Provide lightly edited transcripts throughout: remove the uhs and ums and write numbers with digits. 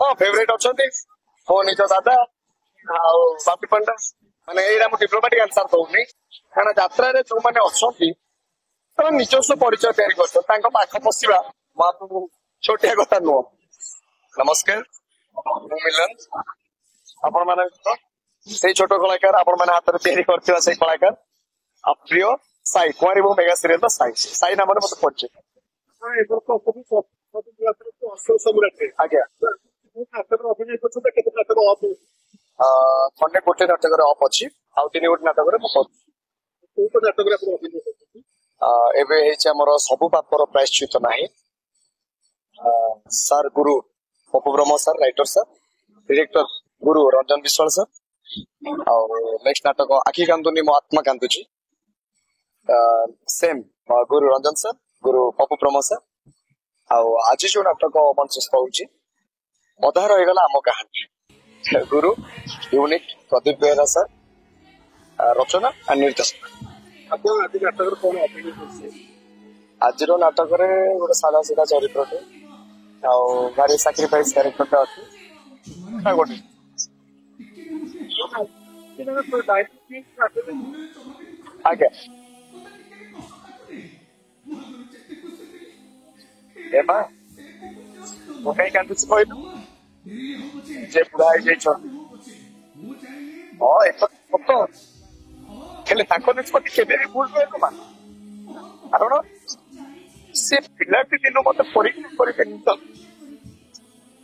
ହଁ ଫେଭରେଟ ଅଛନ୍ତି ମୋ ନିଜ ଦାଦା ଆଉ ବାପି ପଣ୍ଡା ମାନେ ଏଇଟା ମୁଁ ଡିପ୍ଲୋମାଟିକ ଆନ୍ସର ଦଉନି କାରଣ ଯାତ୍ରାରେ ଯୋଉମାନେ ଅଛନ୍ତି ସେମାନେ ନିଜସ୍ୱ ପରିଚୟ ତିଆରି କରୁଛନ୍ତି ତାଙ୍କ ପାଖ ପଶିବା ମହାପ୍ରଭୁ ଛୋଟିଆ କଥା ନୁହଁ। ନମସ୍କାର ମୁଁ ମିଲନ ଆପଣ ମାନଙ୍କ ସେଇ ଛୋଟ କଳାକାର ଆପଣ ମାନେ ହାତରେ ତିଆରି କରିଥିବା ସେଇ କଳାକାର ଆଉ ପ୍ରିୟ ସାଇ କୁଆଁରୀ ବହୁ ମେଗା ସିରିଏଲ ସାଇ ସାଇ ନାମରେ ମତେ ପରିଚୟ। ଆଜ୍ଞା ଖଣ୍ଡେ ଗୋଟେ ନାଟକରେ ଅଫ୍ ଅଛି ଆଉ 3 ଗୋଟି ନାଟକରେ ମୁଁ କରୁଛି। ଏବେ ହେଇଛି ଆମର ସବୁ ପାପର ପ୍ରାୟଶ୍ଚିତ ନାହିଁ ସାର୍ ଗୁରୁ ପପୁ ବ୍ରହ୍ମ ସାର୍ ରାଇଟର ସାର୍ ଡିରେକ୍ଟର ଗୁରୁ ରଞ୍ଜନ ବିଶ୍ୱାଳ ସାର୍ ଆଉ ନେକ୍ସଟ ନାଟକ ଆଖି କାନ୍ଦୁନି ମୋ ଆତ୍ମା କାନ୍ଦୁଛି ସେମ୍ ଗୁରୁ ରଞ୍ଜନ ସାର୍ ଗୁରୁ ପପୁ ବ୍ରହ୍ମ ସାର୍ ଆଉ ଆଜି ଯୋଉ ନାଟକ ମଞ୍ଚସ୍ଥ ହଉଛି ଅଧା ରହିଗଲା ଆମ କାହାଣୀ ଗୁରୁ ୟୁନିକ୍ ପ୍ରଦୀପ ବେହେରା ସାର୍ ରଚନା ଆଉ ନିର୍ଦ୍ଦେଶନା। ଆଜିର ନାଟକରେ ଗୋଟେ ସାଧା ସିଧା ଚରିତ୍ରଟେ ଆଉ ଭାରି ସାକ୍ରିଫାଇସ୍ କ୍ୟାରେକ୍ଟରଟା ଅଛି ଗୋଟେ ଆଜ୍ଞା ଏ ମା ମୁଁ କାହିଁ କାନ୍ଦୁଛି କହିଲୁ ଯେ ବୁଢା ହେଇଯାଇଛନ୍ତି ହଁ ସତ ହେଲେ ତାଙ୍କ ନିଷ୍ପତ୍ତି କେବେ ବି ଭୁଲ ନୁହେଁ ମା କାରଣ ସେ ପିଲାଟି ଦିନ ମତେ ପରୀକ୍ଷା କରିପାରିଛନ୍ତି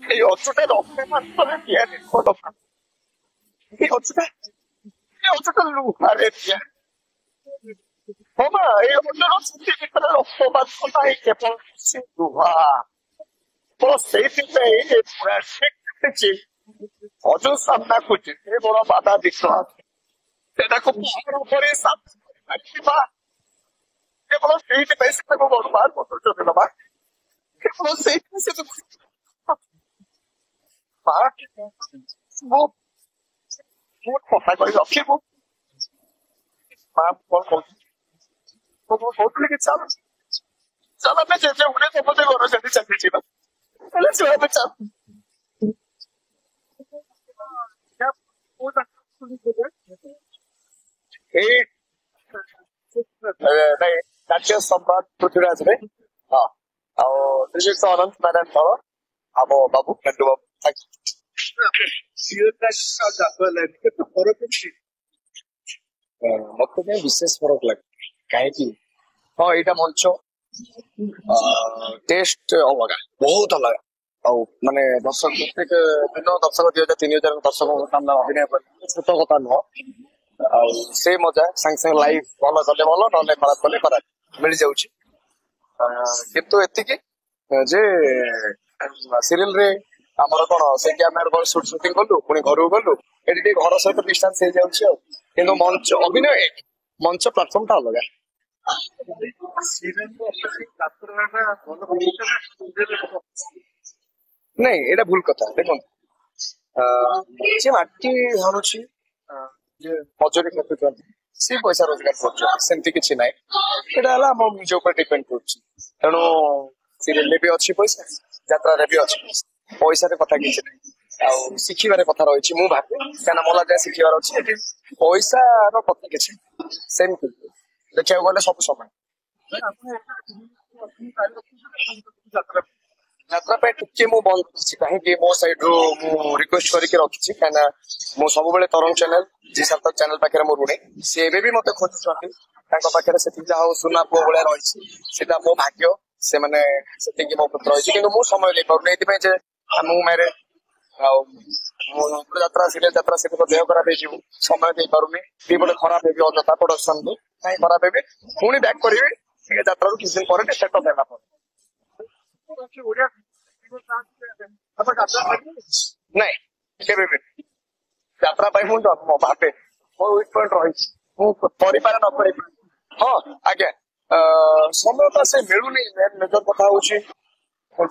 ଏଇ ଅଛୁଟା ରକ୍ତ ମାତ୍ରରେ ତିଆରି କଥା ଏଇ ଅଛୁଟା ଲୁହାରେ ତିଆରି ହଁ ମା ଏଇ ଅଞ୍ଚଳ ଛୁଟି ଭିତରେ ରକ୍ତ ମାତ୍ର ନାହିଁ କେବଳ ସେ ଲୁହା ତ ସେଇଥିପାଇଁ ଅଯୋ ସାମ୍ନାକୁ ଯେତେ ବଡ ବାଧା ବିଶ୍ୱାସ ସେଟାକୁ ପାହାଡ ଉପରେ ସାଥିବା କେବଳ ସେଇଥିପାଇଁ ସେ ତାକୁ ବର୍ବାଦ କରୁଛନ୍ତି ନା କେବଳ ସେଇଥିପାଇଁ ସେ ମୁଁ କଥା କରି ରଖିବୁ ମା କଣ କହୁଛି ମୁଁ କହୁଥିଲି କି ଚାଲ ଆମେ ଜେଜେ ଉଡେ ସମସ୍ତେ ଘର ସେଠି ଚାଲିଯିବା ହେଲେ ଆମେ ଚାଲ ଏଇ ନାଇଁ ନାଟ୍ୟ ସମ୍ବାଦ ପୃଥ୍ୱୀରାଜରେ ହଁ ଆଉ ଶ୍ରୀଯୁକ୍ତ ଅନନ୍ତ ନାରାୟଣ ଧଳ ଆମ ବାବୁ ନାଟୁ ବାବୁ ମତେ କାହିଁ ବିଶେଷ ଫରକ ଲାଗେ କାହିଁକି ହଁ ଏଇଟା ମଞ୍ଚ ଟେଷ୍ଟ ଅଲଗା ବହୁତ ଅଲଗା ଆଉ ମାନେ ଦର୍ଶକ ପ୍ରତ୍ୟେକ ଦିନ ଦର୍ଶକ 2000-3000 ଦର୍ଶକଙ୍କ ସାମ୍ନା ଅଭିନୟ କରି ଛୋଟ କଥା ନୁହଁ ଆଉ ସେ ମଜା ସାଙ୍ଗେ ସାଙ୍ଗେ ଲାଇଭ ଭଲ କଲେ ଭଲ ନହେଲେ ଖରାପ କଲେ ଖରାପ ମିଳିଯାଉଛି କିନ୍ତୁ ଏତିକି ଯେ ସିରିଏଲ ରେ ଆମର କଣ ସେ କ୍ୟାମେରା ସୁଟିଂ କଲୁ ପୁଣି ଘରକୁ ଗଲୁ ଏଠି ଟିକେ ଘର ସହିତ ଡିଷ୍ଟାନ୍ସ ହେଇଯାଉଛି ଆଉ କିନ୍ତୁ ମଞ୍ଚ ଅଭିନୟ ମଞ୍ଚ ପ୍ଲାଟଫର୍ମ ଟା ଅଲଗା ନାଇଁ ଏଇଟା ଭୁଲ କଥା ଦେଖନ୍ତୁ ସେ ମାଟି ହାଣୁଛି ମଜୁରୀ ଖଟୁଛନ୍ତି ସେ ପଇସା ରୋଜଗାର କରୁଛନ୍ତି ସେମିତି କିଛି ନାହିଁ ଏଇଟା ହେଲା ଆମ ନିଜ ଉପରେ ଡିପେଣ୍ଡ କରୁଛି ତେଣୁ ସିରିଏଲରେ ବି ଅଛି ପଇସା ଯାତ୍ରାରେ ବି ଅଛି ପଇସାରେ କଥା କିଛି ନାହିଁ ଆଉ ଶିଖିବାରେ କଥା ରହିଛି ମୁଁ ଭାବେ କାହିଁକିନା ମଲା ଯାଏ ଶିଖିବାର ଅଛି ଏଠି ପଇସାର କଥା କିଛି ସେମିତି ଦେଖିବାକୁ ଗଲେ ସବୁ ସମାନ ଯାତ୍ରା ପାଇଁ ଟିକେ ମୁଁ ବନ୍ଦ କରିଛି କାହିଁକି ମୋ ସାଇଡରୁ ମୁଁ ରିକ୍ୱେଷ୍ଟ କରିକି ରଖିଛି କାହିଁକିନା ମୁଁ ସବୁବେଳେ ତରଙ୍ଗ ଚ୍ୟାନେଲ ଜି ସାର୍ଥକ ଚ୍ୟାନେଲ ପାଖରେ ମୁଁ ରୁଣେ ସେ ଏବେ ବି ମତେ ଖୋଜୁଛନ୍ତି ତାଙ୍କ ପାଖରେ ସେତିକି ଯାହା ହଉ ସୁନା ପୁଅ ଭଳିଆ ରହିଛି ସେଟା ମୋ ଭାଗ୍ୟ ସେମାନେ ସେତିକି ମୋ ପୁତ୍ର ରହିଛି କିନ୍ତୁ ମୁଁ ସମୟ ଦେଇପାରୁନି ଏଥିପାଇଁ ଯେ ମୁଁ ମ୍ୟାରେଜ ଆଉ ମୋ ଯାତ୍ରା ସିରିଏଲ ଯାତ୍ରା ସେଠି ତ ଦେହ ଖରାପ ହେଇଯିବ ସମୟ ଦେଇପାରୁନି ଦିପଟେ ଖରାପ ହେବି ଅଯଥା ପ୍ରଡକ୍ସନ କାହିଁ ଖରାପ ହେବି ପୁଣି ବ୍ୟାକ୍ କରିବି ଟିକେ ଯାତ୍ରାରୁ କିଛି ଦିନ ପରେ ସେଟ୍ ଅପ୍ ହେଲା ପରେ ନାଇଁ କେବେ ବି ଯାତ୍ରା ପାଇଁ ମୁଁ ଭାବେ ମୋର ୱିକ୍ ପଏଣ୍ଟ ରହିଛି ମୁଁ କରିପାରେ ନ କରିପାରେ ହଁ ଆଜ୍ଞା ସମୟଟା ସେ ମିଳୁନି ମେଜର କଥା ହଉଛି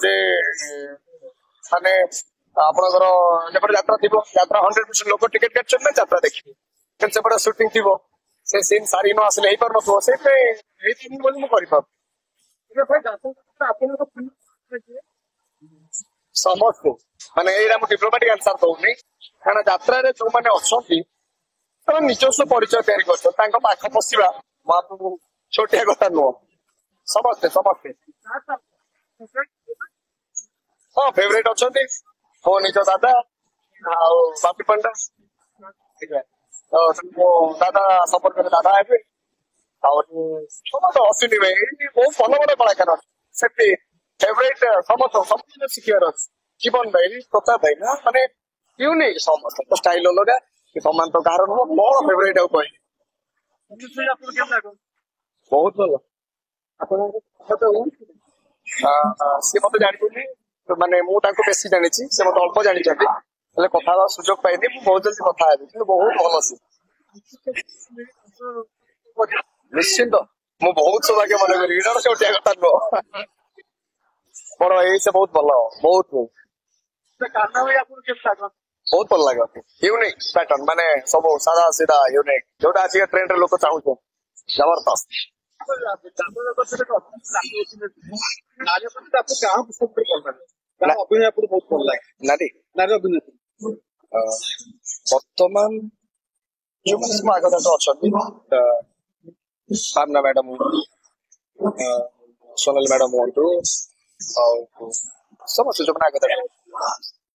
ଯେ ମାନେ ଆପଣଙ୍କର ଯେପଟେ ଯାତ୍ରା ଥିବ ଯାତ୍ରା 100% ଲୋକ ଟିକେଟ କାଟୁଛନ୍ତି ନା ଯାତ୍ରା ଦେଖିବେ କିନ୍ତୁ ସେପଟେ ସୁଟିଂ ଥିବ ସେ ସିନ୍ ସାରି ନ ଆସିଲେ ହେଇପାରୁନଥିବ ସେଇଥିପାଇଁ ହେଇପାରୁନି ବୋଲି ମୁଁ କରିପାରୁନି ସମସ୍ତେ ମାନେ ଏଇଟା ମୁଁ ଡିପ୍ଲୋମାଟିକ ଆନ୍ସର ଦଉନି କାରଣ ଯାତ୍ରାରେ ଯୋଉମାନେ ଅଛନ୍ତି ସେମାନେ ନିଜସ୍ୱ ପରିଚୟ ତିଆରି କରୁଛନ୍ତି ତାଙ୍କ ପାଖ ପଶିବା ମହାପ୍ରଭୁ ଛୋଟିଆ କଥା ନୁହଁ ସମସ୍ତେ ସମସ୍ତେ ହଁ ଫେଭରେଟ ଅଛନ୍ତି ମୋ ନିଜ ଦାଦା ଆଉ ବାପି ପଣ୍ଡା ଠିକ ଅଛି। ତ ମୋ ଦାଦା ସମ୍ପର୍କରେ ଦାଦା ହେବେ ଆଉ ସମସ୍ତ ଅଶ୍ୱିନୀ ଭାଇ ଏମିତି ବହୁତ ଭଲ ଭଲ କଳାକାର ସେମିତି ଫେଭରେଟ ସମସ୍ତ ଶିଖିବାର ଅଛି ଜୀବନ ଭାଇ ପ୍ରତାପ ଭାଇ ନା ମାନେ ୟୁନିକ୍ ସମସ୍ତଙ୍କ ଷ୍ଟାଇଲ ଅଲଗା କି ସମାନ ତ କାହାର ନୁହଁ ମୋର ଫେଭରେଟ ଆଉ କହିଲି ବହୁତ ଭଲ ଆପଣଙ୍କ ସିଏ ମତେ ଜାଣିଛନ୍ତି ମାନେ ମୁଁ ତାଙ୍କୁ ବେଶୀ ଜାଣିଛି ସେ ମତେ ଅଳ୍ପ ଜାଣିଛନ୍ତି ହେଲେ କଥା ହେବା ସୁଯୋଗ ପାଇନି ମୁଁ ବହୁତ ଜଲ୍ଦି କଥା ହେବି କିନ୍ତୁ ବହୁତ ଭଲ ସେ ନିଶ୍ଚିନ୍ତ ମୁଁ ବହୁତ ସୌଭାଗ୍ୟ ମନେ କରିବି ଏଇଟା ଗୋଟେ ଛୋଟିଆ କଥା ନୁହଁ ମୋର ଏଇ ସେ ବହୁତ ଭଲ ବହୁତ ବହୁତ ଭଲ ଲାଗେ ୟୁନିକ୍ ପ୍ୟାଟର୍ନ ମାନେ ସବୁ ସାଧା ସିଧା ୟୁନିକ୍ ଯୋଉଟା ଆଜିକା ଟ୍ରେଣ୍ଡରେ ଲୋକ ଚାହୁଁଛନ୍ତି ଜବରଦସ୍ତ ନାରୀ ବର୍ତ୍ତମାନ ଯୋଉମାନେ ସବୁ ଆଗତ ଅଛନ୍ତି ଭାବନା ମ୍ୟାଡାମ ହୁଅନ୍ତୁ ସୋନାଲି ମ୍ୟାଡାମ ହୁଅନ୍ତୁ ଆଉ ସମସ୍ତେ ଯୋଉମାନେ ଆଗତ